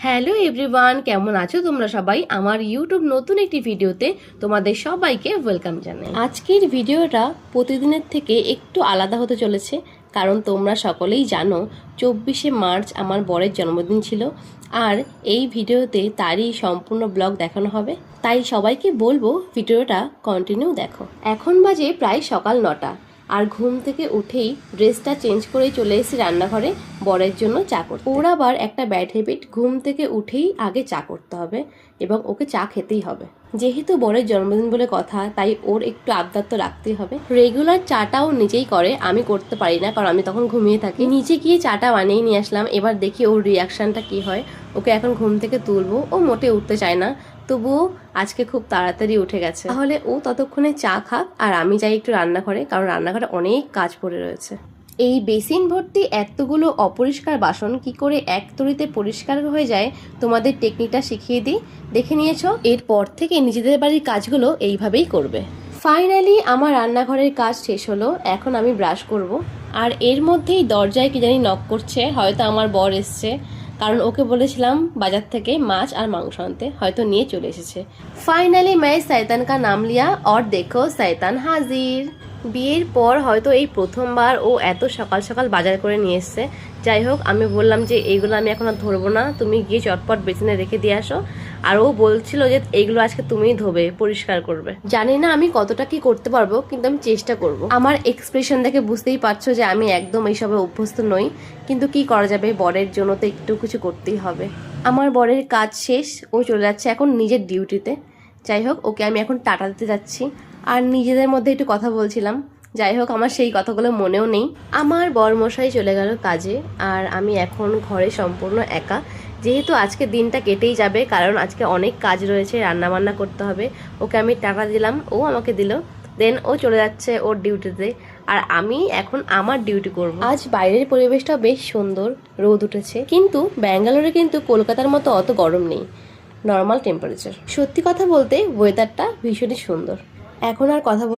Hello everyone, কেমন আছো তোমরা সবাই? আমার ইউটিউব নতুন একটি ভিডিওতে তোমাদের সবাইকে ওয়েলকাম জানাই। আজকের ভিডিওটা প্রতিদিনের থেকে একটু আলাদা হতে চলেছে, কারণ তোমরা সকলেই জানো 24শে মার্চ আমার বরের জন্মদিন ছিল। আর এই ভিডিওতে তারই সম্পূর্ণ ব্লগ দেখানো হবে, তাই সবাইকে বলবো ভিডিওটা কন্টিনিউ দেখো। এখন বাজে প্রায় সকাল 9টা, আর ঘুম থেকে উঠেই ড্রেসটা চেঞ্জ করে চলে এসেছি রান্নাঘরে বরের জন্য চা করতে। ওর আবার একটা ব্যাড হ্যাবিট, ঘুম থেকে উঠেই আগে চা করতে হবে এবং ওকে চা খেতেই হবে। যেহেতু বরের জন্মদিন বলে কথা, তাই ওর একটু আবদার তো রাখতেই হবে। রেগুলার চাটাও নিজেই করে, আমি করতে পারি না, কারণ আমি তখন ঘুমিয়ে থাকি। নিচে গিয়ে চাটা বানিয়ে নিয়ে আসলাম। এবার দেখি ওর রিয়াকশনটা কি হয়। ওকে এখন ঘুম থেকে তুলবো, ও মোটে উঠতে চায় না, তবুও আজকে খুব তাড়াতাড়ি উঠে গেছে। তাহলে ও ততক্ষণে চা খাক আর আমি যাই একটু রান্নাঘরে, কারণ রান্নাঘরে অনেক কাজ পড়ে রয়েছে। এই বেসিন ভর্তি এতগুলো অপরিষ্কার বাসন কি করে এক তরিতে পরিষ্কার হয়ে যায়, তোমাদের টেকনিকটা শিখিয়ে দিই, দেখে নিয়েছো? এরপর থেকে নিজেদের বাড়ির কাজগুলো এইভাবেই করবে। ফাইনালি আমার রান্নাঘরের কাজ শেষ হলো। এখন আমি ব্রাশ করব। আর এর মধ্যেই দরজায় কি জানি নক করছে, হয়তো আমার বর এসছে, কারণ ওকে বলেছিলাম বাজার থেকে মাছ আর মাংস আনতে, হয়তো নিয়ে চলে এসেছে। ফাইনালি मैं शैतान का नाम लिया और देखो शैतान हाजिर। বিয়ের পর হয়তো এই প্রথমবার ও এত সকাল সকাল বাজার করে নিয়ে এসছে। যাই হোক, আমি বললাম যে এইগুলো আমি এখন আর ধরবো না, তুমি গিয়ে চটপট বেসিনে রেখে দিয়ে আসো। আর ও বলছিল যে এইগুলো আজকে তুমিই ধোবে, পরিষ্কার করবে। জানি না আমি কতটা কি করতে পারবো, কিন্তু আমি চেষ্টা করব। আমার এক্সপ্রেশন দেখে বুঝতেই পারছো যে আমি একদম এইসবে অভ্যস্ত নই, কিন্তু কি করা যাবে, বরের জন্য তো একটু কিছু করতেই হবে। আমার বরের কাজ শেষ, ও চলে যাচ্ছে এখন নিজের ডিউটিতে। যাই হোক, ওকে আমি এখন টাটা দিতে যাচ্ছি। আর নিজেদের মধ্যে একটু কথা বলছিলাম। যাই হোক, আমার সেই কথাগুলো মনেও নেই। আমার বরমশাই চলে গেল কাজে, আর আমি এখন ঘরে সম্পূর্ণ একা। যেহেতু আজকে দিনটা কেটেই যাবে, কারণ আজকে অনেক কাজ রয়েছে, রান্না বান্না করতে হবে। ওকে আমি টাকা দিলাম, ও আমাকে দিল, দেন ও চলে যাচ্ছে ওর ডিউটিতে, আর আমি এখন আমার ডিউটি করব। আজ বাইরের পরিবেশটা বেশ সুন্দর, রোদ উঠেছে, কিন্তু ব্যাঙ্গালোরে কিন্তু কলকাতার মতো অত গরম নেই, নর্মাল টেম্পারেচার। সত্যি কথা বলতে ওয়েদারটা ভীষণই সুন্দর। এখন আর কথা